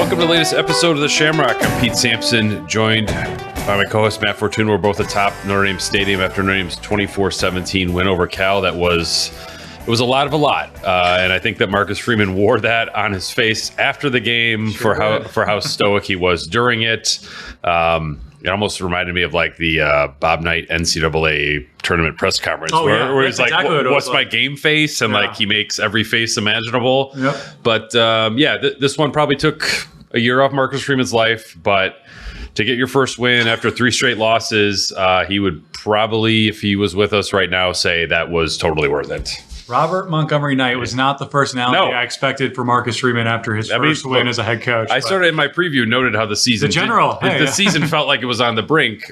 Welcome to the latest episode of the Shamrock. I'm Pete Sampson, joined by my co-host Matt Fortuna. We're both atop Notre Dame Stadium after Notre Dame's 24-17 win over Cal. It was a lot, and I think that Marcus Freeman wore that on his face after the game for how stoic he was during it. It almost reminded me of like the Bob Knight NCAA tournament press conference where he's like, exactly what's my game face? And like he makes every face imaginable. Yep. But this one probably took a year off Marcus Freeman's life. But to get your first win after 3 straight losses, he would probably, if he was with us right now, say that was totally worth it. Robert Montgomery Knight was not the personality I expected for Marcus Freeman after his first win as a head coach. I started in my preview, noted how the season season felt like it was on the brink,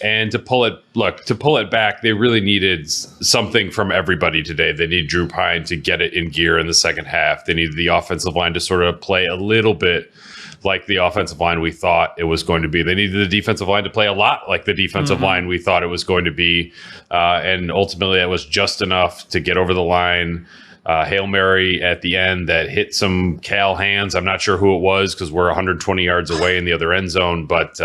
and to pull it back, they really needed something from everybody today. They need Drew Pine to get it in gear in the second half. They needed the offensive line to sort of play a little bit like the offensive line we thought it was going to be. They needed the defensive line to play a lot like the defensive line we thought it was going to be. And ultimately, that was just enough to get over the line. Hail Mary at the end that hit some Cal hands. I'm not sure who it was because we're 120 yards away in the other end zone. But,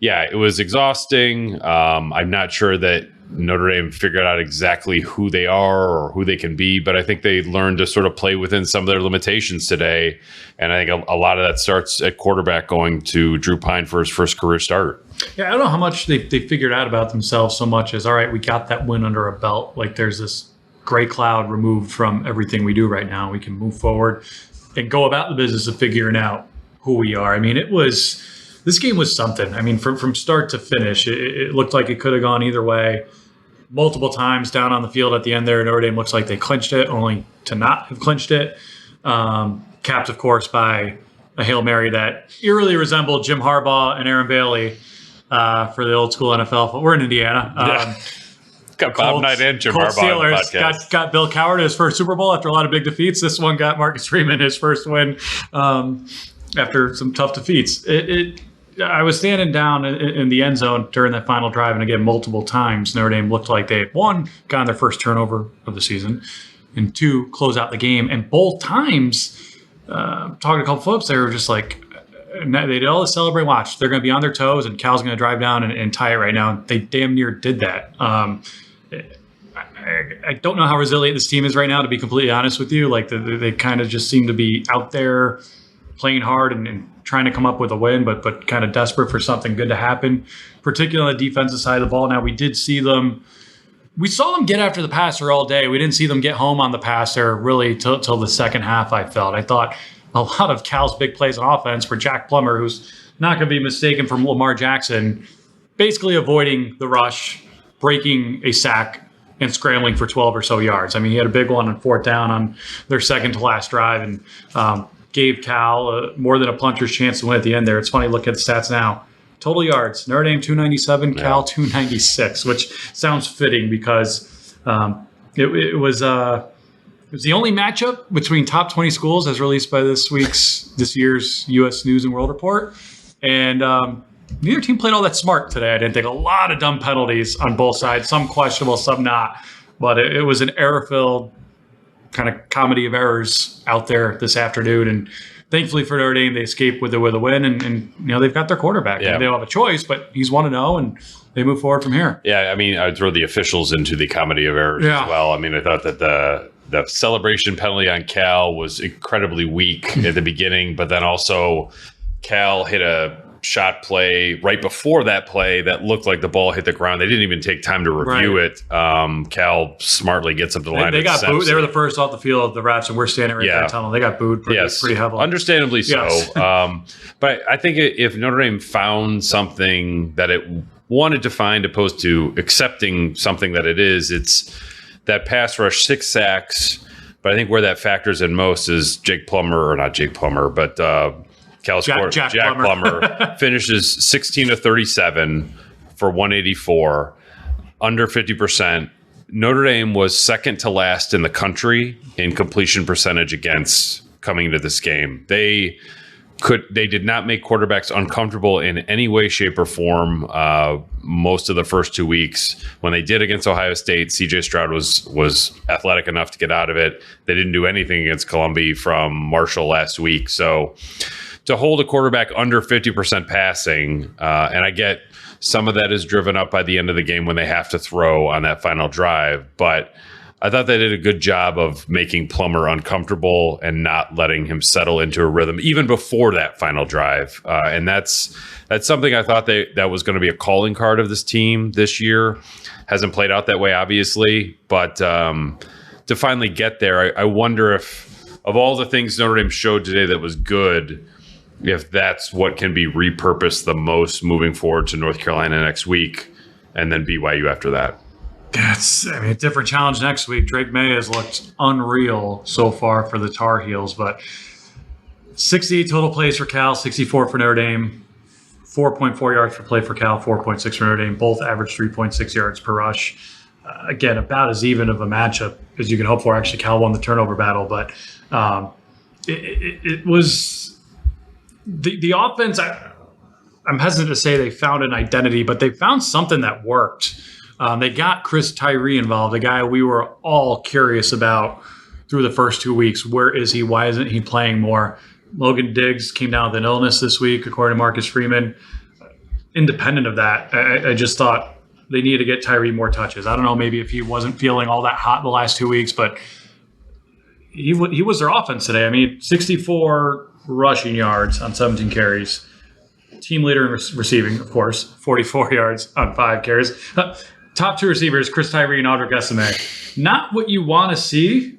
it was exhausting. I'm not sure that Notre Dame figured out exactly who they are or who they can be, but I think they learned to sort of play within some of their limitations today. And I think a lot of that starts at quarterback, going to Drew Pine for his first career start. Yeah, I don't know how much they figured out about themselves so much as, all right, we got that win under a belt. Like there's this gray cloud removed from everything we do right now. We can move forward and go about the business of figuring out who we are. I mean, this game was something. I mean, from start to finish, it looked like it could have gone either way. Multiple times down on the field at the end there, Notre Dame looks like they clinched it, only to not have clinched it. Capped, of course, by a Hail Mary that eerily resembled Jim Harbaugh and Aaron Bailey for the old school NFL. But we're in Indiana. Got Bob Knight and Jim Harbaugh on the podcast. Got Bill Cowher his first Super Bowl after a lot of big defeats. This one got Marcus Freeman his first win after some tough defeats. I was standing down in the end zone during that final drive, and again, multiple times, Notre Dame looked like they had, 1, gotten their first turnover of the season, and 2, close out the game. And both times, talking to a couple folks, they were just like, they did all the celebrate watch. They're going to be on their toes, and Cal's going to drive down and tie it right now. They damn near did that. I don't know how resilient this team is right now, to be completely honest with you. Like they kind of just seem to be out there playing hard and trying to come up with a win, but kind of desperate for something good to happen, particularly on the defensive side of the ball. Now, we saw them get after the passer all day. We didn't see them get home on the passer really till the second half, I felt. I thought a lot of Cal's big plays on offense for Jack Plummer, who's not going to be mistaken for Lamar Jackson, basically avoiding the rush, breaking a sack, and scrambling for 12 or so yards. I mean, he had a big one on 4th down on their second to last drive, and gave Cal more than a puncher's chance to win at the end there. It's funny, look at the stats now. Total yards, Notre Dame 297, Cal 296, which sounds fitting because it was the only matchup between top 20 schools as released by this year's U.S. News and World Report. And neither team played all that smart today. I didn't think. A lot of dumb penalties on both sides, some questionable, some not. But it was an error-filled kind of comedy of errors out there this afternoon, and thankfully for Notre Dame, they escaped with a win, and they've got their quarterback. Yeah. They don't have a choice, but he's 1-0, and they move forward from here. Yeah, I mean, I'd throw the officials into the comedy of errors as well. I mean, I thought that the celebration penalty on Cal was incredibly weak at the beginning, but then also Cal hit a shot play right before that play that looked like the ball hit the ground. They didn't even take time to review it. Cal smartly gets up to the line. They got booed. They were the first off the field, the refs, and we're standing right there telling them they got booed pretty heavily. Understandably so. Yes. But I think if Notre Dame found something that it wanted to find opposed to accepting something that it is, it's that pass rush, 6 sacks. But I think where that factors in most is Jack Plummer, but Cal's Jack Plummer finishes 16 of 37 for 184, under 50%. Notre Dame was second to last in the country in completion percentage against coming into this game. They They did not make quarterbacks uncomfortable in any way, shape, or form most of the first 2 weeks. When they did against Ohio State, CJ Stroud was athletic enough to get out of it. They didn't do anything against Columbia from Marshall last week. So to hold a quarterback under 50% passing, and I get some of that is driven up by the end of the game when they have to throw on that final drive, but I thought they did a good job of making Plummer uncomfortable and not letting him settle into a rhythm even before that final drive. And that's something I thought that was going to be a calling card of this team this year. Hasn't played out that way, obviously, but to finally get there, I wonder if of all the things Notre Dame showed today that was good, if that's what can be repurposed the most moving forward to North Carolina next week and then BYU after that. A different challenge next week. Drake May has looked unreal so far for the Tar Heels, but 68 total plays for Cal, 64 for Notre Dame, 4.4 yards per play for Cal, 4.6 for Notre Dame. Both average 3.6 yards per rush. Again, about as even of a matchup as you can hope for. Actually, Cal won the turnover battle, but it was the offense. I'm hesitant to say they found an identity, but they found something that worked. They got Chris Tyree involved, a guy we were all curious about through the first 2 weeks. Where is he? Why isn't he playing more? Logan Diggs came down with an illness this week, according to Marcus Freeman. Independent of that, I just thought they needed to get Tyree more touches. I don't know, maybe if he wasn't feeling all that hot the last 2 weeks, but he was their offense today. 64 rushing yards on 17 carries. Team leader in receiving, of course, 44 yards on 5 carries. Top 2 receivers, Chris Tyree and Audric Esime. Not what you want to see,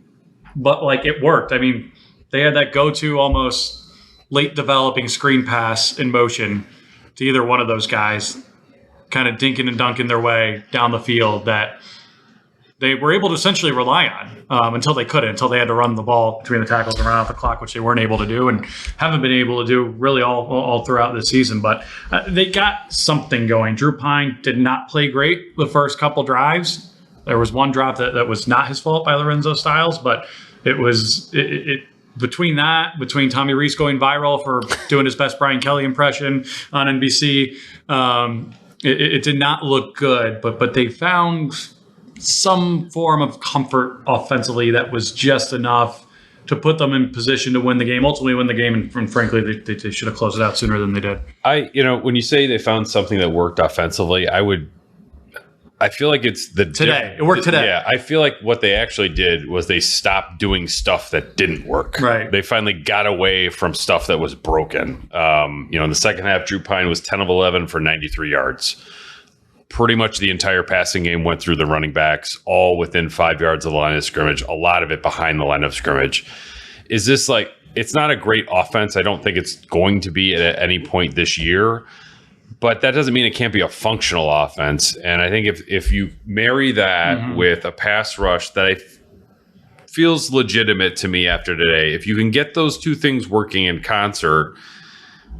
but it worked. They had that go-to almost late developing screen pass in motion to either one of those guys, kind of dinking and dunking their way down the field that they were able to essentially rely on until they couldn't, until they had to run the ball between the tackles and run out the clock, which they weren't able to do and haven't been able to do really all throughout this season. But they got something going. Drew Pine did not play great the first couple drives. There was one drop that was not his fault by Lorenzo Styles, but it was between Tommy Reese going viral for doing his best Brian Kelly impression on NBC, it did not look good. But they found some form of comfort offensively that was just enough to put them in position to win the game, ultimately win the game, and frankly, they should have closed it out sooner than they did. When you say they found something that worked offensively, I feel like it's today. It worked today. Yeah, I feel like what they actually did was they stopped doing stuff that didn't work. Right. They finally got away from stuff that was broken. In the second half, Drew Pine was 10 of 11 for 93 yards. Pretty much the entire passing game went through the running backs, all within 5 yards of the line of scrimmage, a lot of it behind the line of scrimmage. Is this it's not a great offense. I don't think it's going to be at any point this year, but that doesn't mean it can't be a functional offense. And I think if you marry that with a pass rush that feels legitimate to me after today, if you can get those two things working in concert,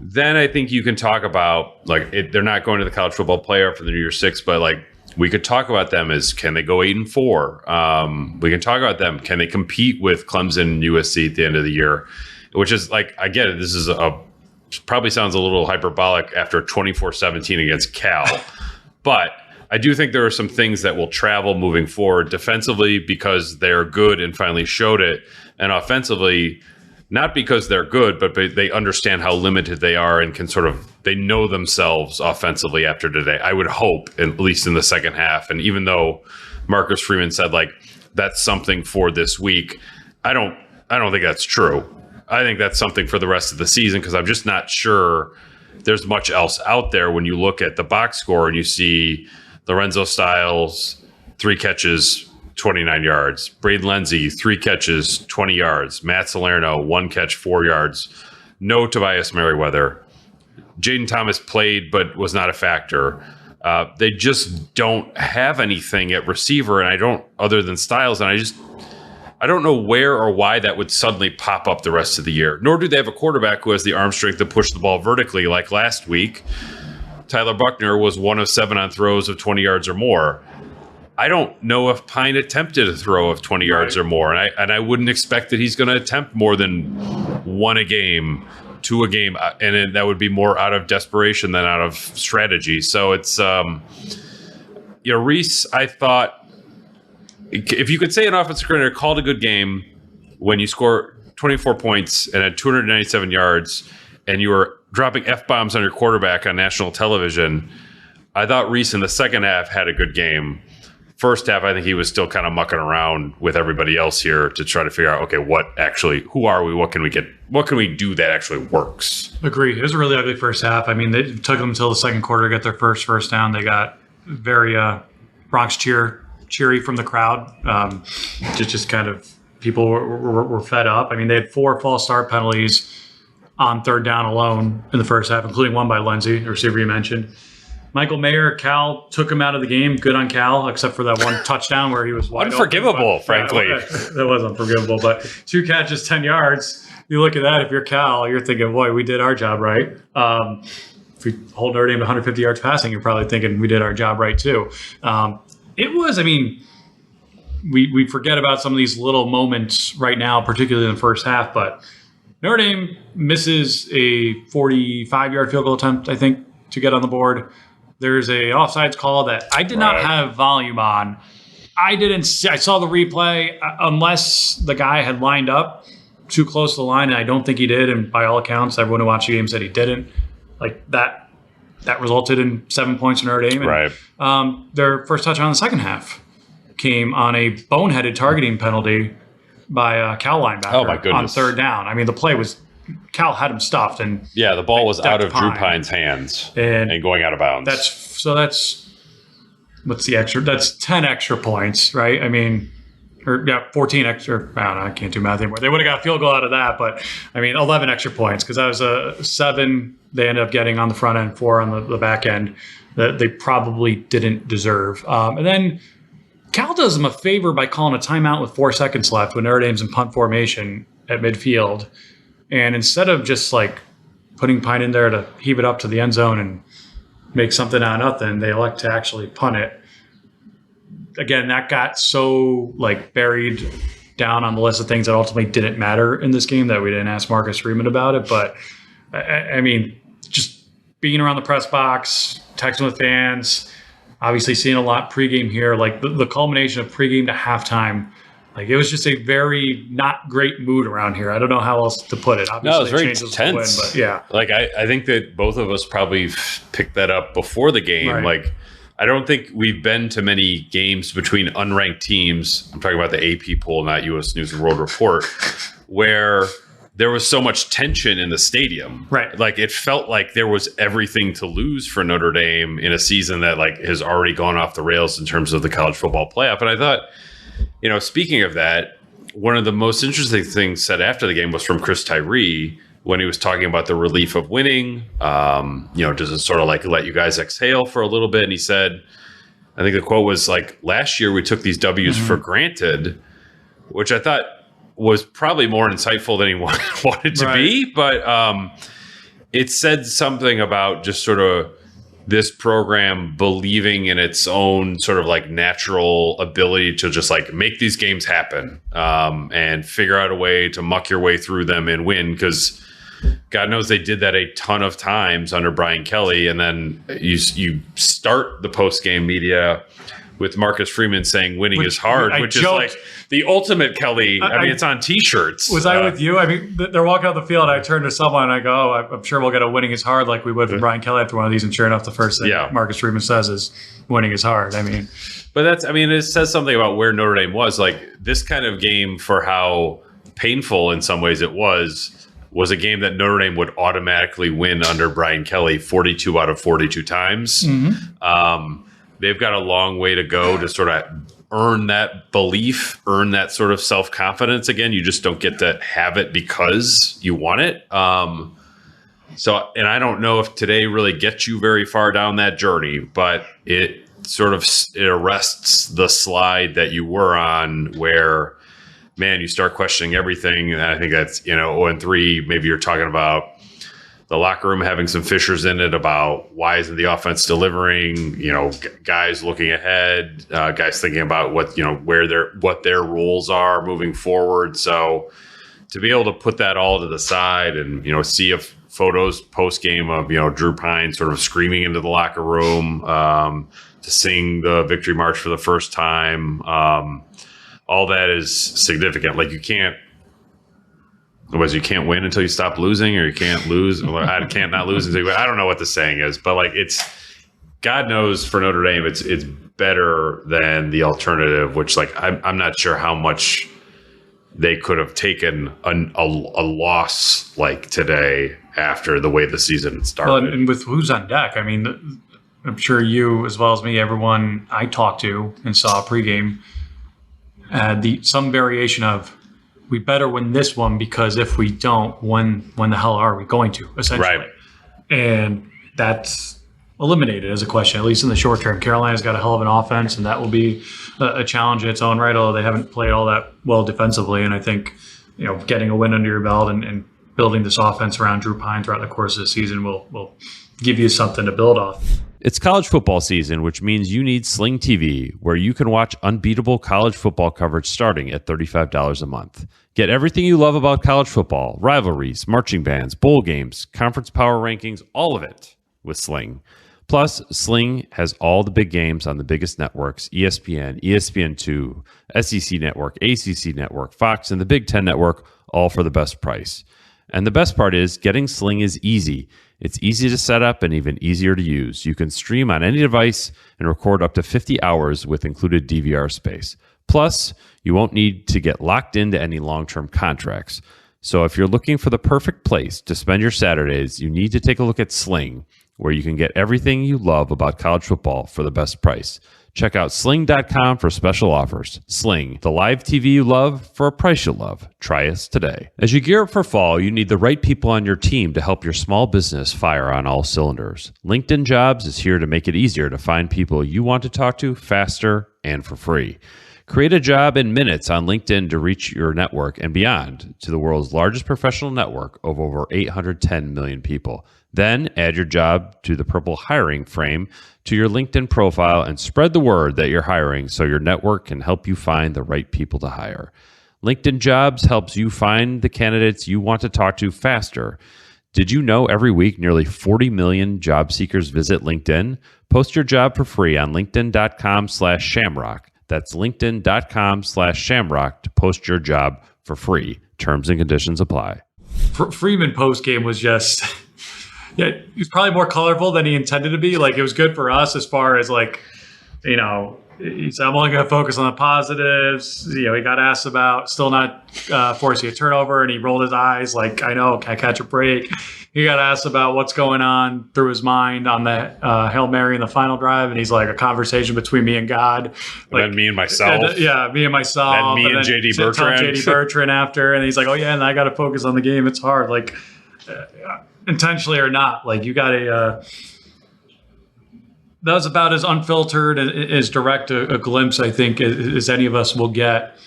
then I think you can talk about they're not going to the college football playoff for the New Year's Six, but we could talk about them as, can they go 8-4? We can talk about them. Can they compete with Clemson and USC at the end of the year? Which is I get it. This is probably sounds a little hyperbolic after 24-17 against Cal, but I do think there are some things that will travel moving forward defensively because they're good and finally showed it, and offensively, not because they're good, but they understand how limited they are and can they know themselves offensively after today. I would hope, at least in the second half. And even though Marcus Freeman said that's something for this week, I don't think that's true. I think that's something for the rest of the season because I'm just not sure there's much else out there when you look at the box score and you see Lorenzo Styles, 3 catches, 29 yards. Braden Lenzy, 3 catches, 20 yards. Matt Salerno, 1 catch, 4 yards. No Tobias Merriweather. Jaden Thomas played but was not a factor. They just don't have anything at receiver, and other than Styles, and I don't know where or why that would suddenly pop up the rest of the year. Nor do they have a quarterback who has the arm strength to push the ball vertically like last week. Tyler Buckner was 1 of 7 on throws of 20 yards or more. I don't know if Pine attempted a throw of 20 yards or more, and I wouldn't expect that he's going to attempt more than 1 a game to a game, and that would be more out of desperation than out of strategy. So it's, Reese, I thought, if you could say an offensive coordinator called a good game when you score 24 points and had 297 yards and you were dropping F-bombs on your quarterback on national television, I thought Reese in the second half had a good game. First half, I think he was still kind of mucking around with everybody else here to try to figure out, okay, who are we? What can we do that actually works? Agree. It was a really ugly first half. I mean, they took them until the second quarter to get their first down. They got very Bronx cheery from the crowd. Just kind of people were fed up. I mean, they had 4 false start penalties on third down alone in the first half, including one by Lindsey, the receiver you mentioned. Michael Mayer, Cal took him out of the game. Good on Cal, except for that one touchdown where he was wide unforgivable, open, frankly. That was unforgivable. But 2 catches, 10 yards. You look at that, if you're Cal, you're thinking, boy, we did our job right. If we hold Notre Dame to 150 yards passing, you're probably thinking we did our job right too. We forget about some of these little moments right now, particularly in the first half, but Notre Dame misses a 45-yard field goal attempt, I think, to get on the board. There's a offsides call that I did not have volume on. I saw the replay, unless the guy had lined up too close to the line, and I don't think he did. And by all accounts, everyone who watched the game said he didn't. Like that resulted in 7 points in Notre Dame. And, right. Their first touchdown in the second half came on a boneheaded targeting penalty by a Cal linebacker. Oh my goodness. On third down. I mean, the play was Cal had him stuffed, and the ball was out of Drew Pine's hands and going out of bounds. That's what's the extra? That's 10 extra points, right? I mean, 14 extra. I don't know. I can't do math anymore. They would have got a field goal out of that, but I mean, 11 extra points because that was a 7 they ended up getting on the front end, 4 on the back end that they probably didn't deserve. And then Cal does them a favor by calling a timeout with 4 seconds left when Notre Dame's in punt formation at midfield. And instead of just like putting Pine in there to heave it up to the end zone and make something out of nothing, they elect to actually punt it. Again, that got so like buried down on the list of things that ultimately didn't matter in this game that we didn't ask Marcus Freeman about it. But I mean, just being around the press box, texting with fans, obviously seeing a lot pregame here, like the culmination of pregame to halftime. Like it was just a very not great mood around here. I don't know how else to put it. Obviously, no, it was very tense. But yeah, like I think that both of us probably picked that up before the game. Right. Like I don't think we've been to many games between unranked teams. I'm talking about the AP poll, not U.S. News and World Report, where there was so much tension in the stadium. Right, like it felt like there was everything to lose for Notre Dame in a season that like has already gone off the rails in terms of the college football playoff. And I thought, speaking of that, one of the most interesting things said after the game was from Chris Tyree when he was talking about the relief of winning. Does it sort of like let you guys exhale for a little bit? And he said, I think the quote was like, last year we took these W's for granted, which I thought was probably more insightful than he wanted to be. But it said something about just sort of this program believing in its own sort of like natural ability to just like make these games happen and figure out a way to muck your way through them and win. Because God knows they did that a ton of times under Brian Kelly. And then you start the post-game media with Marcus Freeman saying winning is hard, which is like the ultimate Kelly. I mean, it's on T-shirts. Was I with you? I mean, they're walking out the field. I turn to someone and I go, oh, I'm sure we'll get a winning is hard like we would from Brian Kelly after one of these. And sure enough, the first thing Marcus Freeman says is winning is hard. I mean, but it says something about where Notre Dame was. Like this kind of game, for how painful in some ways it was a game that Notre Dame would automatically win under Brian Kelly 42 out of 42 times. Mm-hmm. They've got a long way to go to sort of earn that belief, earn that sort of self-confidence again. You just don't get to have it because you want it. And I don't know if today really gets you very far down that journey, but it sort of it arrests the slide that you were on where, man, you start questioning everything. And I think that's, 0-3, maybe you're talking about the locker room having some fissures in it about why isn't the offense delivering, guys looking ahead, guys thinking about what their roles are moving forward. So to be able to put that all to the side and, see if photos post game of, Drew Pine sort of screaming into the locker room, to sing the victory march for the first time. All that is significant. Like you can't win until you stop losing, or you can't lose. I can't not lose until I don't know what the saying is, but like God knows for Notre Dame, it's better than the alternative, which like I'm not sure how much they could have taken a loss like today after the way the season started. Well, and with who's on deck, I mean, I'm sure you as well as me, everyone I talked to and saw pregame had some variation of, we better win this one, because if we don't, when the hell are we going to, essentially? Right. And that's eliminated as a question, at least in the short term. Carolina's got a hell of an offense, and that will be a challenge in its own right, although they haven't played all that well defensively. And I think, getting a win under your belt and building this offense around Drew Pine throughout the course of the season will give you something to build off. It's college football season, which means you need SLING TV, where you can watch unbeatable college football coverage starting at $35 a month. Get everything you love about college football, rivalries, marching bands, bowl games, conference power rankings, all of it with SLING. Plus, SLING has all the big games on the biggest networks: ESPN, ESPN2, SEC Network, ACC Network, Fox, and the Big Ten Network, all for the best price. And the best part is, getting SLING is easy. It's easy to set up and even easier to use. You can stream on any device and record up to 50 hours with included DVR space. Plus, you won't need to get locked into any long-term contracts. So if you're looking for the perfect place to spend your Saturdays, you need to take a look at SLING, where you can get everything you love about college football for the best price. Check out sling.com for special offers. SLING, the live TV you love for a price you love. Try us today. As you gear up for fall, you need the right people on your team to help your small business fire on all cylinders. LinkedIn Jobs is here to make it easier to find people you want to talk to faster and for free. Create a job in minutes on LinkedIn to reach your network and beyond to the world's largest professional network of over 810 million people. Then add your job to the purple hiring frame to your LinkedIn profile and spread the word that you're hiring so your network can help you find the right people to hire. LinkedIn Jobs helps you find the candidates you want to talk to faster. Did you know every week nearly 40 million job seekers visit LinkedIn? Post your job for free on linkedin.com/shamrock. That's linkedin.com/shamrock to post your job for free. Terms and conditions apply. Freeman postgame was just... Yeah, he was probably more colorful than he intended to be. Like, it was good for us as far as, like, he said, I'm only going to focus on the positives. He got asked about still not forcing a turnover, and he rolled his eyes like, I know, can I catch a break? He got asked about what's going on through his mind on the Hail Mary in the final drive, and he's like, a conversation between me and God. Like, and then me and myself. Me and myself. And me and J.D. Bertrand. J.D. Bertrand after, and he's like, oh, yeah, and I got to focus on the game. It's hard. Like, intentionally or not, like, you got that was about as unfiltered, as direct a glimpse, I think, as any of us will get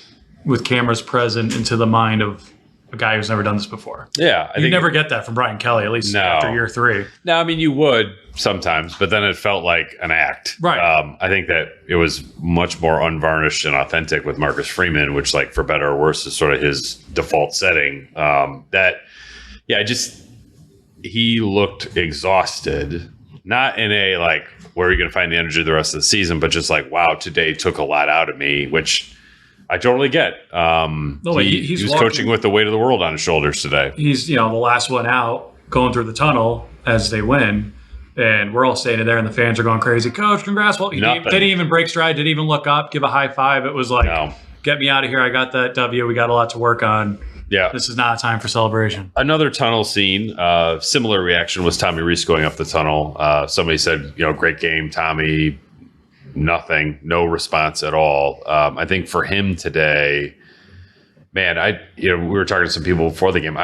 with cameras present into the mind of a guy who's never done this before. Yeah. You never get that from Brian Kelly, at least after year 3. No, I mean, you would sometimes, but then it felt like an act. Right. I think that it was much more unvarnished and authentic with Marcus Freeman, which, like, for better or worse, is sort of his default setting. He looked exhausted, not in a, like, where are you going to find the energy the rest of the season, but just like, wow, today took a lot out of me, which I totally get. He was coaching with the weight of the world on his shoulders today. He's, the last one out going through the tunnel as they win. And we're all standing there and the fans are going crazy. Coach, congrats. Well, he didn't even break stride, didn't even look up, give a high five. It was like, Get me out of here. I got that W. We got a lot to work on. Yeah. This is not a time for celebration. Another tunnel scene, similar reaction was Tommy Reese going up the tunnel. Somebody said, great game, Tommy. Nothing, no response at all. I think for him today, man, we were talking to some people before the game.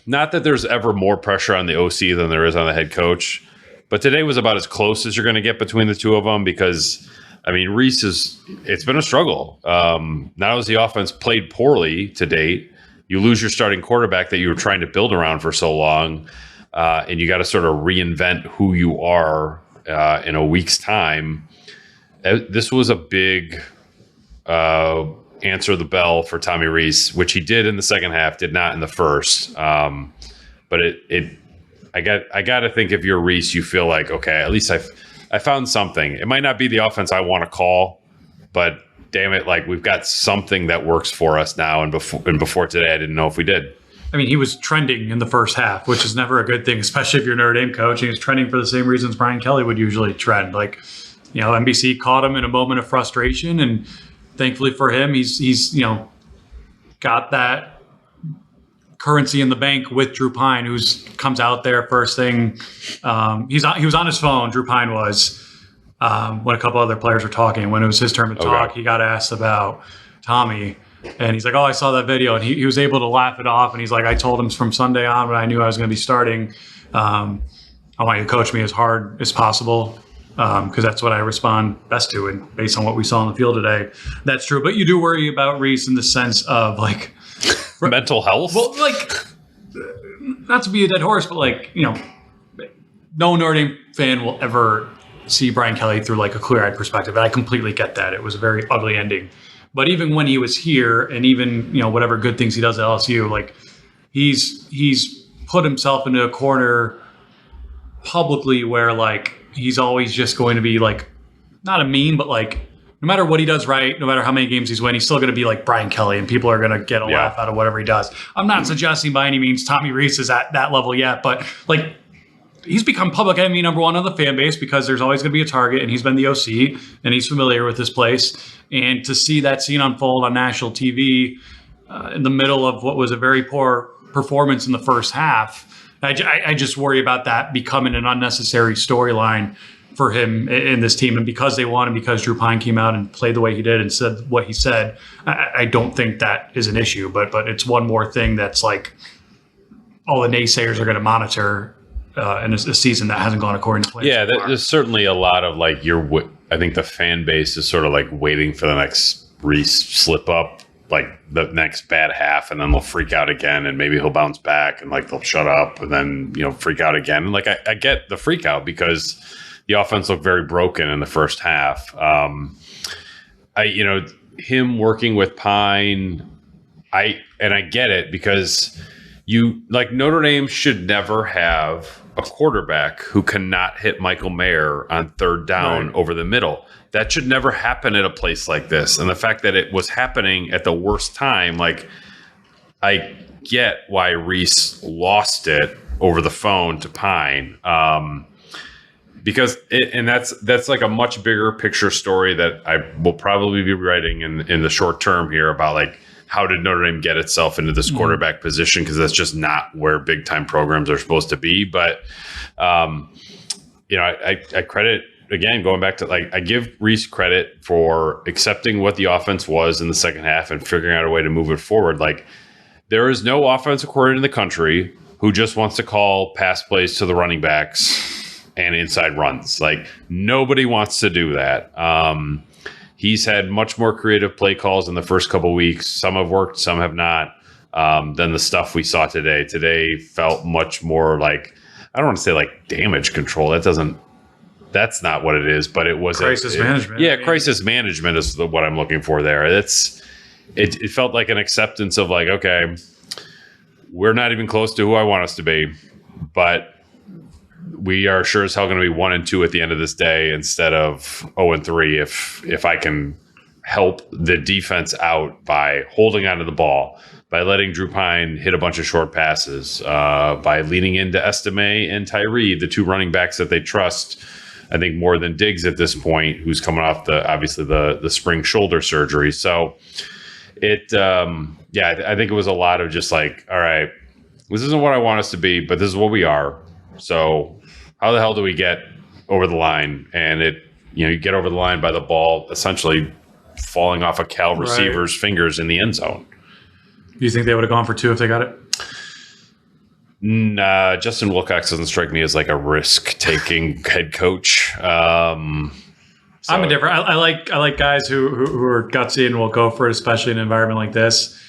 Not that there's ever more pressure on the OC than there is on the head coach, but today was about as close as you're going to get between the two of them because, Reese it's been a struggle. Not as the offense played poorly to date, you lose your starting quarterback that you were trying to build around for so long, and you got to sort of reinvent who you are in a week's time. This was a big answer the bell for Tommy Rees, which he did in the second half, did not in the first. But I got to think if you're Rees, you feel like, okay, at least I found something. It might not be the offense I want to call, but damn it, like we've got something that works for us now. And before today, I didn't know if we did. I mean, he was trending in the first half, which is never a good thing, especially if you're Notre Dame coach. He was trending for the same reasons Brian Kelly would usually trend. Like, NBC caught him in a moment of frustration, and thankfully for him, he's got that currency in the bank with Drew Pine, who comes out there first thing. He was on his phone. Drew Pine was when a couple other players were talking. When it was his turn to talk, he got asked about Tommy. And he's like, oh, I saw that video. And he was able to laugh it off. And he's like, I told him from Sunday on when I knew I was going to be starting, I want you to coach me as hard as possible because that's what I respond best to. And based on what we saw on the field today, that's true. But you do worry about Rees in the sense of like mental health. Well, like not to be a dead horse, but like, no Notre Dame fan will ever see Brian Kelly through like a clear-eyed perspective. And I completely get that. It was a very ugly ending. But even when he was here, and even whatever good things he does at LSU, like he's put himself into a corner publicly where like he's always just going to be like not a meme, but like no matter what he does right, no matter how many games he's win, he's still going to be like Brian Kelly, and people are going to get a laugh out of whatever he does. I'm not suggesting by any means Tommy Rees is at that level yet, but like he's become public enemy number one on the fan base because there's always going to be a target, and he's been the OC, and he's familiar with this place. And to see that scene unfold on national TV in the middle of what was a very poor performance in the first half, I just worry about that becoming an unnecessary storyline for him in this team. And because they won, and because Drew Pine came out and played the way he did and said what he said, I don't think that is an issue. But it's one more thing that's like all the naysayers are going to monitor in a season that hasn't gone according to plan. Yeah, there's certainly a lot of like I think the fan base is sort of like waiting for the next Rees slip up, like the next bad half, and then they'll freak out again, and maybe he'll bounce back, and like they'll shut up, and then freak out again. And like I get the freak out because the offense looked very broken in the first half. Him working with Pine, I get it because Notre Dame should never have a quarterback who cannot hit Michael Mayer on third down over the middle. That should never happen at a place like this. And the fact that it was happening at the worst time, like I get why Rees lost it over the phone to Pine. Because that's like a much bigger picture story that I will probably be writing in the short term here about like, how did Notre Dame get itself into this quarterback position? Because that's just not where big time programs are supposed to be. But, I credit, again, going back to like, I give Rees credit for accepting what the offense was in the second half and figuring out a way to move it forward. Like, there is no offensive coordinator in the country who just wants to call pass plays to the running backs and inside runs. Like, nobody wants to do that. He's had much more creative play calls in the first couple of weeks. Some have worked, some have not, than the stuff we saw today. Today felt much more like, I don't want to say like damage control. That's not what it is, but it was crisis management. Yeah, crisis management is what I'm looking for there. It felt like an acceptance of like, okay, we're not even close to who I want us to be, but we are sure as hell going to be 1-2 at the end of this day instead of 0-3 if I can help the defense out by holding onto the ball, by letting Drew Pine hit a bunch of short passes, by leaning into Estime and Tyree, the two running backs that they trust, I think more than Diggs at this point, who's coming off the spring shoulder surgery. So I think it was a lot of just like, all right, this isn't what I want us to be, but this is what we are. So how the hell do we get over the line? And you get over the line by the ball essentially falling off a Cal receiver's fingers in the end zone. Do you think they would have gone for 2 if they got it? Nah, Justin Wilcox doesn't strike me as like a risk-taking head coach. I'm indifferent. I like guys who are gutsy and will go for it, especially in an environment like this.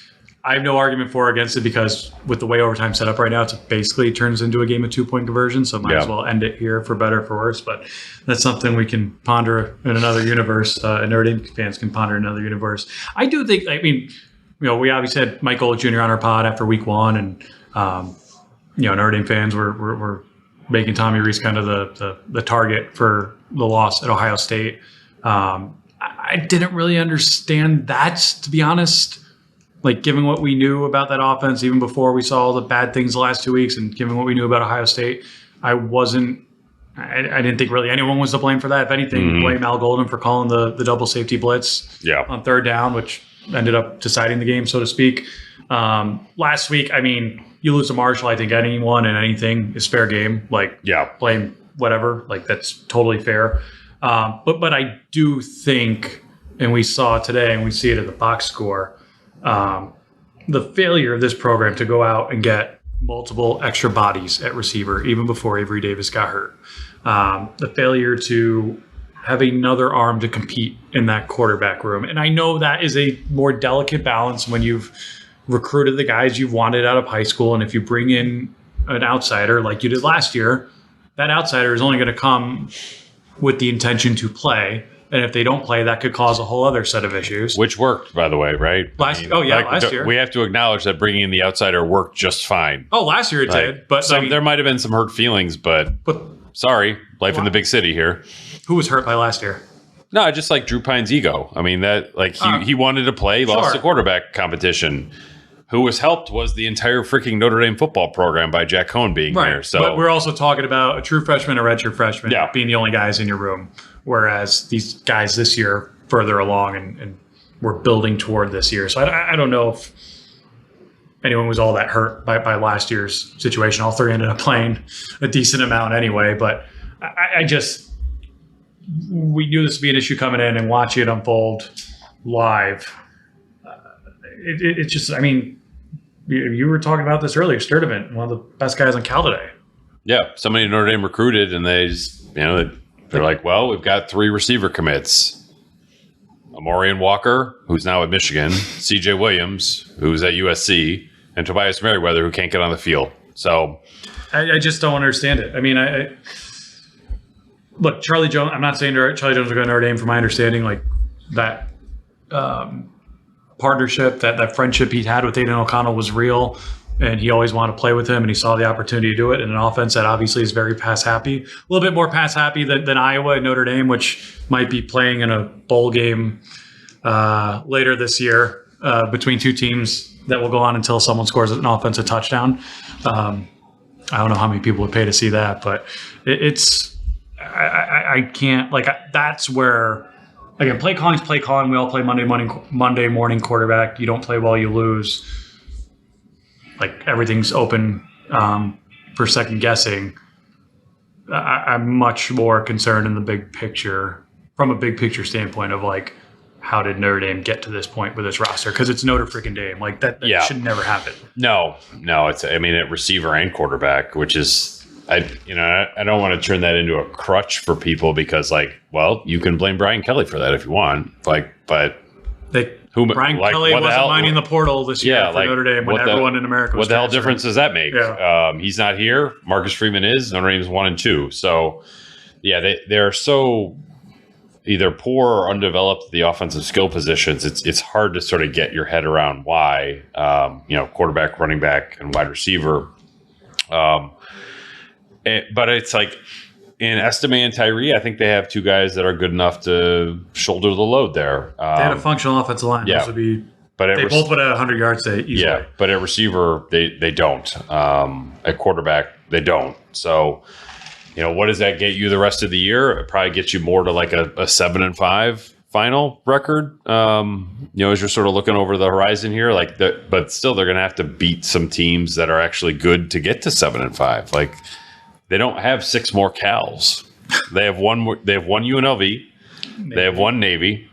I have no argument for or against it because with the way overtime set up right now, it basically turns into a game of 2-point conversion. So might as well end it here for better or for worse. But that's something we can ponder in another universe. And Notre Dame fans can ponder in another universe. I do think, we obviously had Mike Golick Jr. on our pod after week 1. And, Notre Dame fans were making Tommy Rees kind of the target for the loss at Ohio State. I didn't really understand that, to be honest. Like, given what we knew about that offense, even before we saw all the bad things the last 2 weeks, and given what we knew about Ohio State, I didn't think really anyone was to blame for that. If anything, blame Al Golden for calling the double safety blitz on 3rd down, which ended up deciding the game, so to speak. Last week, you lose to Marshall, I think anyone and anything is fair game. Blame whatever. That's totally fair. But I do think, and we saw today, and we see it at the box score, the failure of this program to go out and get multiple extra bodies at receiver, even before Avery Davis got hurt. The failure to have another arm to compete in that quarterback room. And I know that is a more delicate balance when you've recruited the guys you've wanted out of high school. And if you bring in an outsider like you did last year, that outsider is only going to come with the intention to play. And if they don't play, that could cause a whole other set of issues. Which worked, by the way, right? Last year. We have to acknowledge that bringing in the outsider worked just fine. Oh, last year it did. But there might have been some hurt feelings, but sorry, life in the big city here. Who was hurt by last year? No, just like Drew Pine's ego. He wanted to play, lost the quarterback competition. Who was helped was the entire freaking Notre Dame football program by Jack Cohn being here. So, but we're also talking about a true freshman, a redshirt freshman, being the only guys in your room. Whereas these guys this year further along and we're building toward this year. So I don't know if anyone was all that hurt by last year's situation. All 3 ended up playing a decent amount anyway. But we knew this would be an issue coming in, and watching it unfold live. You were talking about this earlier, Sturdivant, one of the best guys on Cal today. Yeah, somebody Notre Dame recruited, and they just, they're like, well, we've got 3 receiver commits. Amorian Walker, who's now at Michigan, CJ Williams, who's at USC, and Tobias Merriweather, who can't get on the field. So I just don't understand it. Look, Charlie Jones, I'm not saying Charlie Jones will go to Notre Dame, from my understanding, that partnership, that friendship he had with Aiden O'Connell was real. And he always wanted to play with him, and he saw the opportunity to do it in an offense that obviously is very pass happy. A little bit more pass happy than Iowa and Notre Dame, which might be playing in a bowl game later this year between 2 teams that will go on until someone scores an offensive touchdown. I don't know how many people would pay to see that, but I can't, that's where, again, play calling is play calling. We all play Monday morning quarterback. You don't play well, you lose. Everything's open for second guessing. I'm much more concerned in the big picture, from a big picture standpoint of how did Notre Dame get to this point with this roster? Because it's Notre freaking Dame. That should never happen. No, it's at receiver and quarterback, which is I don't want to turn that into a crutch for people because you can blame Brian Kelly for that if you want, but Brian Kelly wasn't minding the portal this year for Notre Dame when everyone in America was what the hell difference does that make? Yeah. He's not here. Marcus Freeman is. Notre Dame's 1-2. So, they're so either poor or undeveloped at the offensive skill positions. It's hard to sort of get your head around why, quarterback, running back, and wide receiver. But it's in Estime and Tyree, I think they have 2 guys that are good enough to shoulder the load there. They had a functional offensive line. Yeah. They both would have 100 yards easily. Yeah, but at receiver, they don't. At quarterback, they don't. So, what does that get you the rest of the year? It probably gets you more to a 7-5 final record. As you're sort of looking over the horizon here, but still, they're going to have to beat some teams that are actually good to get to 7-5. They don't have 6 more Cals. They have one UNLV. They have 1 Navy.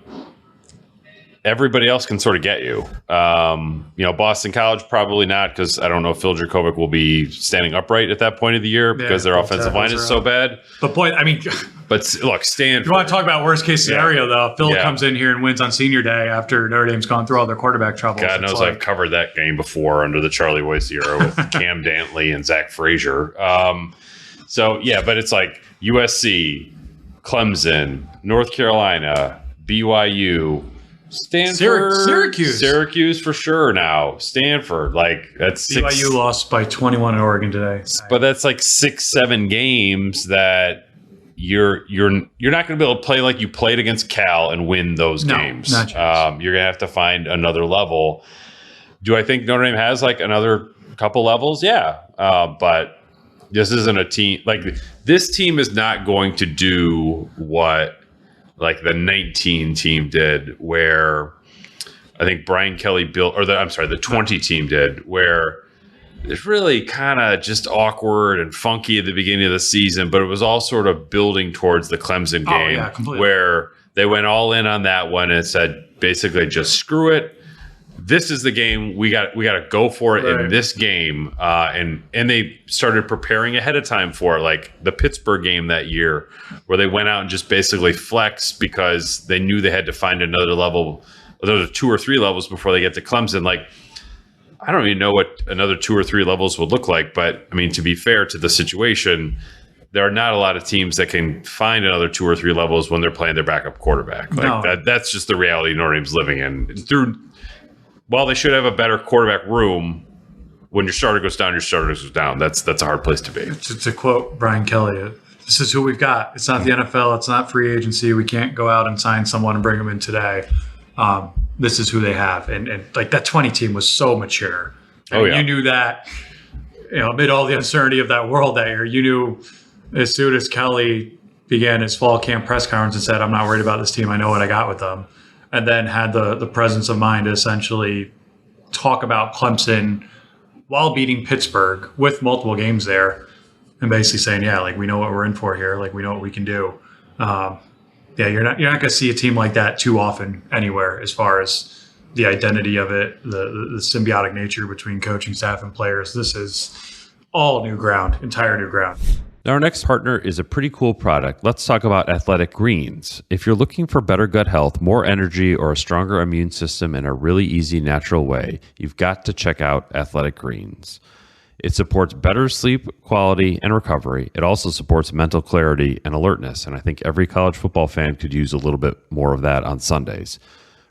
everybody else can sort of get you. Boston College, probably not, because I don't know if Phil Dracovic will be standing upright at that point of the year because their offensive line is so bad. But look, Stanford. You want to talk about worst case scenario, though? Phil comes in here and wins on senior day after Notre Dame's gone through all their quarterback troubles. God knows I've covered that game before under the Charlie Weis era with Cam Dantley and Zach Frazier. But it's like USC, Clemson, North Carolina, BYU, Stanford, Syracuse for sure. Now Stanford, that's BYU lost by 21 in Oregon today, but that's like 6-7 games that you're not going to be able to play like you played against Cal and win those games. You're going to have to find another level. Do I think Notre Dame has another couple levels? Yeah, but this isn't a team this team is not going to do what the 19 team did, where I think Brian Kelly built, the 20 team did, where it's really kind of just awkward and funky at the beginning of the season, but it was all sort of building towards the Clemson game, where they went all in on that one and said, basically, just screw it. This is the game. We got to go for it in this game. And they started preparing ahead of time for it, like the Pittsburgh game that year, where they went out and just basically flexed because they knew they had to find another 2 or 3 levels before they get to Clemson. I don't even know what another 2 or 3 levels would look like. But, I mean, to be fair to the situation, there are not a lot of teams that can find another 2 or 3 levels when they're playing their backup quarterback. That's just the reality Notre Dame's living in. While they should have a better quarterback room, when your starter goes down, your starter goes down. That's a hard place to be. To quote Brian Kelly, this is who we've got. It's not the NFL. It's not free agency. We can't go out and sign someone and bring them in today. This is who they have. And that 20 team was so mature. And you knew that, amid all the uncertainty of that world that year, you knew as soon as Kelly began his fall camp press conference and said, I'm not worried about this team. I know what I got with them. And then had the presence of mind to essentially talk about Clemson while beating Pittsburgh with multiple games there, and basically saying, we know what we're in for here. We know what we can do. You're not going to see a team like that too often anywhere, as far as the identity of it, the symbiotic nature between coaching staff and players. This is all new ground, entire new ground. Now, our next partner is a pretty cool product. Let's talk about Athletic Greens. If you're looking for better gut health, more energy, or a stronger immune system in a really easy, natural way, you've got to check out Athletic Greens. It supports better sleep quality and recovery. It also supports mental clarity and alertness, and I think every college football fan could use a little bit more of that on Sundays.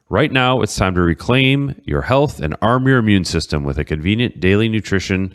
Right now, it's time to reclaim your health and arm your immune system with a convenient daily nutrition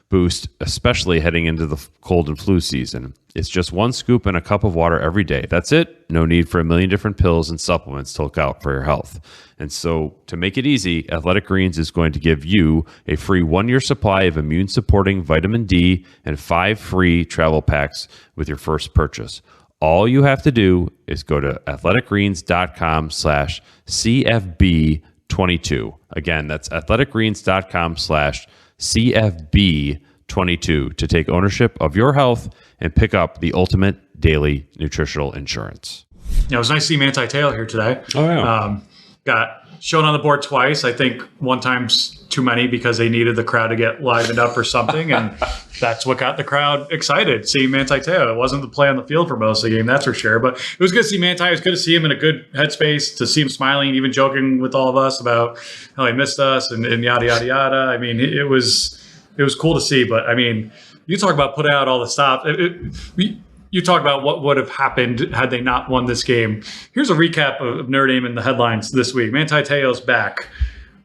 boost, especially heading into the cold and flu season. It's just 1 scoop in a cup of water every day. That's it. No need for a million different pills and supplements to look out for your health. And so, to make it easy, Athletic Greens is going to give you a free 1-year supply of immune-supporting vitamin D and 5 free travel packs with your first purchase. All you have to do is go to athleticgreens.com/CFB22. Again, that's athleticgreens.com/CFB22 to take ownership of your health and pick up the ultimate daily nutritional insurance. It was nice to see Manti Te'o here today. Oh, yeah. Got shown on the board twice. I think one time's too many because they needed the crowd to get livened up or something, and that's what got the crowd excited, seeing Manti Te'o. It wasn't the play on the field for most of the game, that's for sure, but it was good to see Manti. It was good to see him in a good headspace, to see him smiling, even joking with all of us about how he missed us and yada, yada, yada. I mean, it was cool to see, but I mean, you talk about putting out all the stops. You talk about what would have happened had they not won this game. Here's a recap of Notre Dame in the headlines this week. Manti Te'o's back.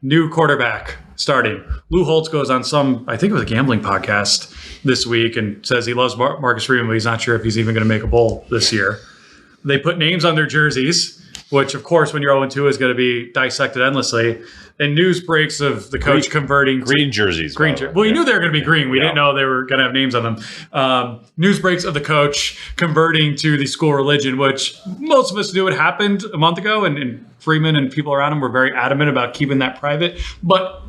New quarterback starting. Lou Holtz goes on I think it was a gambling podcast this week, and says he loves Marcus Freeman, but he's not sure if he's even going to make a bowl this year. They put names on their jerseys, which, of course, when you're 0-2 is going to be dissected endlessly. And news breaks of the coach converting green jerseys. Well, you knew they were going to be green. We didn't know they were going to have names on them. News breaks of the coach converting to the school religion, which most of us knew it happened a month ago. And Freeman and people around him were very adamant about keeping that private. But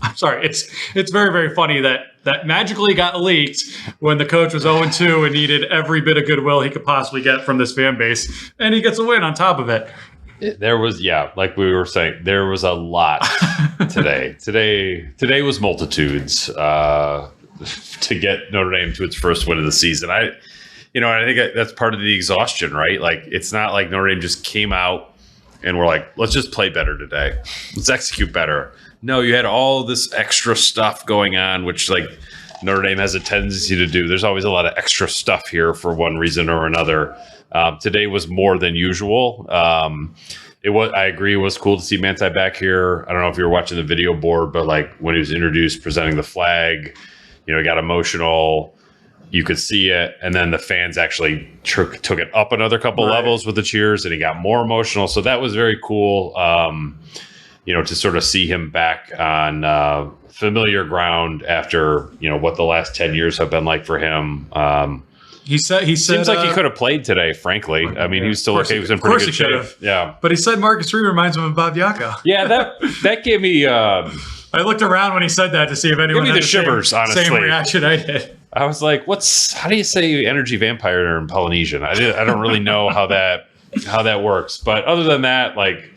I'm sorry, it's very, very funny that magically got leaked when the coach was 0-2 and needed every bit of goodwill he could possibly get from this fan base. And he gets a win on top of it. There was, like we were saying, there was a lot today. Today was multitudes to get Notre Dame to its first win of the season. I think that's part of the exhaustion, right? Like, it's not like Notre Dame just came out and we're like, let's just play better today. Let's execute better. No, you had all this extra stuff going on, which like Notre Dame has a tendency to do. There's always a lot of extra stuff here for one reason or another. Today was more than usual. I agree. It was cool to see Manti back here. I don't know if you were watching the video board, but like when he was introduced, presenting the flag, he got emotional. You could see it. And then the fans actually took it up another couple levels with the cheers, and he got more emotional. So that was very cool. To sort of see him back on familiar ground after, what the last 10 years have been like for him. He said seems like he could have played today, frankly. I mean, he was still okay. He was in pretty good shape. Yeah. But he said Marcus Freeman reminds him of Bob Yaka. Yeah, that gave me I looked around when he said that to see if anyone had the shivers, honestly. Same reaction I did. I was like, how do you say energy vampire in Polynesian? I don't really know how that works. But other than that, like,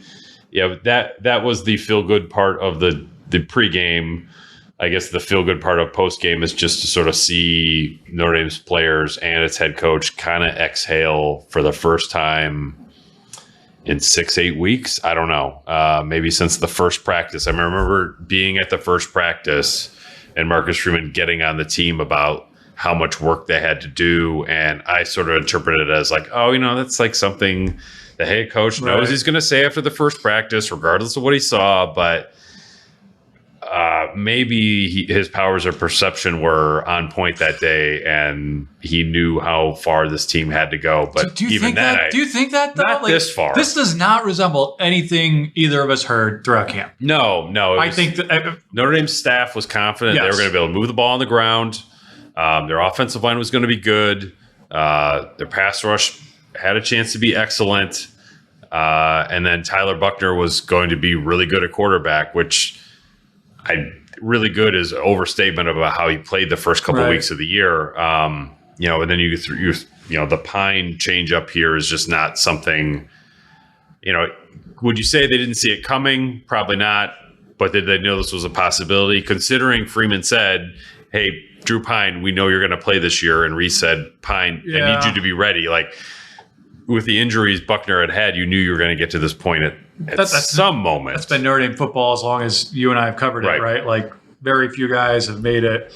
yeah, that was the feel good part of the pregame. I guess the feel good part of postgame is just to sort of see Notre Dame's players and its head coach kind of exhale for the first time in 6-8 weeks. I don't know. Maybe since the first practice. I remember being at the first practice and Marcus Freeman getting on the team about how much work they had to do. And I sort of interpreted it as like, that's like something the head coach knows he's going to say after the first practice, regardless of what he saw. But maybe his powers of perception were on point that day, and he knew how far this team had to go. But do you think that though? Not this far. This does not resemble anything either of us heard throughout camp. No. I think Notre Dame's staff was confident they were going to be able to move the ball on the ground. Their offensive line was going to be good. Their pass rush had a chance to be excellent. And then Tyler Buchner was going to be really good at quarterback, which really good is an overstatement about how he played the first couple of weeks of the year. And then the Pine change up here is just not something, would you say they didn't see it coming? Probably not. But did they know this was a possibility? Considering Freeman said, hey, Drew Pine, we know you're going to play this year. And Reese said, Pine, I need you to be ready. Like, with the injuries Buchner had, you knew you were going to get to this point at some moment. That's been Notre Dame football as long as you and I have covered it, right? Like, very few guys have made it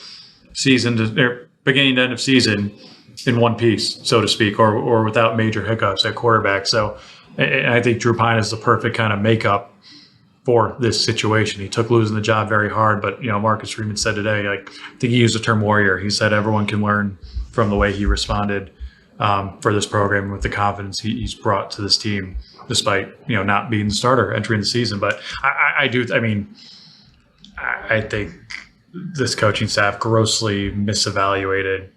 beginning to end of season in one piece, so to speak, or without major hiccups at quarterback. So I think Drew Pine is the perfect kind of makeup for this situation. He took losing the job very hard, but Marcus Freeman said today, like, I think he used the term warrior. He said everyone can learn from the way he responded for this program with the confidence he's brought to this team, despite not being the starter entering the season. But I think this coaching staff grossly misevaluated.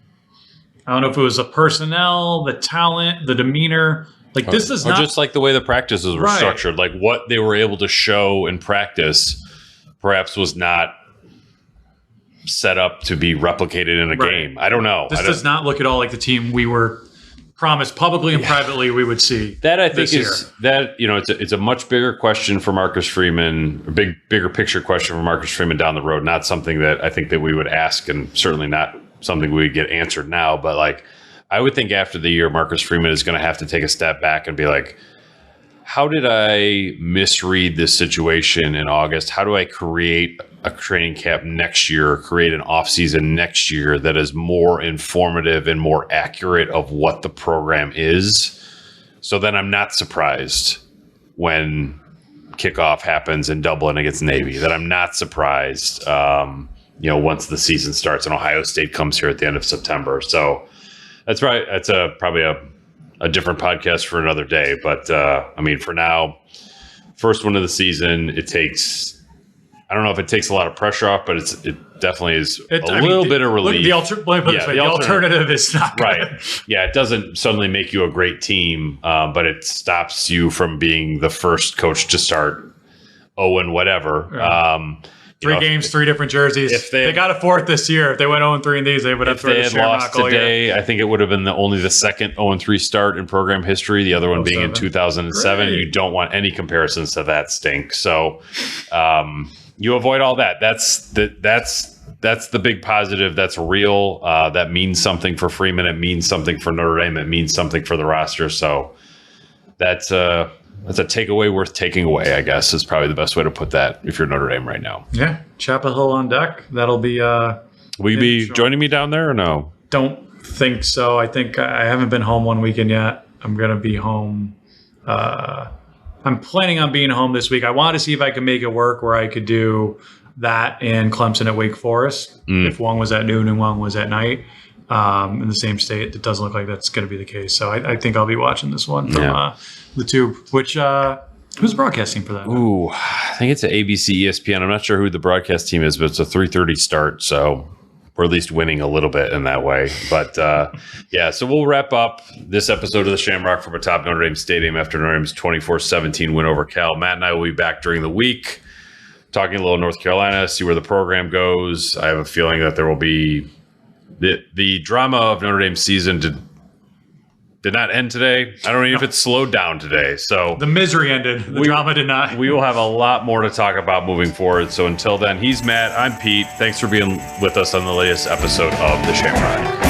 I don't know if it was the personnel, the talent, the demeanor. Like, this is not just like the way the practices were structured. Like, what they were able to show in practice perhaps was not set up to be replicated in a game. I don't know. This does not look at all like the team we were promised publicly and privately we would see. That I think is that it's a much bigger question for Marcus Freeman, a bigger picture question for Marcus Freeman down the road. Not something that I think that we would ask, and certainly not something we would get answered now. But like, I would think after the year, Marcus Freeman is going to have to take a step back and be like, how did I misread this situation in August? How do I create a training camp next year, create an offseason next year that is more informative and more accurate of what the program is? So then I'm not surprised when kickoff happens in Dublin against Navy, that I'm not surprised, once the season starts and Ohio State comes here at the end of September. So that's right. That's probably a different podcast for another day. But for now, first one of the season, I don't know if it takes a lot of pressure off, but it definitely is a little bit of relief. The alternative is not good. Right. Yeah, it doesn't suddenly make you a great team, but it stops you from being the first coach to start 0 and whatever. Right. Three games, three different jerseys. If they got a fourth this year, if they went 0-3 in these, they would have thrown the Shamrock lost today. I think it would have been only the second 0-3 start in program history. The other one being in 2007. Great. You don't want any comparisons to that stink. So you avoid all that. That's the big positive. That's real. That means something for Freeman. It means something for Notre Dame. It means something for the roster. So that's a takeaway worth taking away, I guess, is probably the best way to put that if you're Notre Dame right now. Yeah. Chapel Hill on deck. That'll be will you be joining me down there or no? Don't think so. I think I haven't been home one weekend yet. I'm going to be home. I'm planning on being home this week. I want to see if I can make it work where I could do that and Clemson at Wake Forest. If one was at noon and one was at night in the same state. It doesn't look like that's going to be the case. So I think I'll be watching this one from the Tube. Which who's broadcasting for that? Ooh, I think it's an ABC, ESPN. I'm not sure who the broadcast team is, but it's a 3:30 start. So we're at least winning a little bit in that way. But so we'll wrap up this episode of the Shamrock from atop Notre Dame Stadium after Notre Dame's 24-17 win over Cal. Matt and I will be back during the week, talking a little North Carolina, see where the program goes. I have a feeling that there will be the drama of Notre Dame's season did not end today. I don't know if it's slowed down today. So the misery ended. The drama did not. We will have a lot more to talk about moving forward. So until then, he's Matt. I'm Pete. Thanks for being with us on the latest episode of The Shamrock.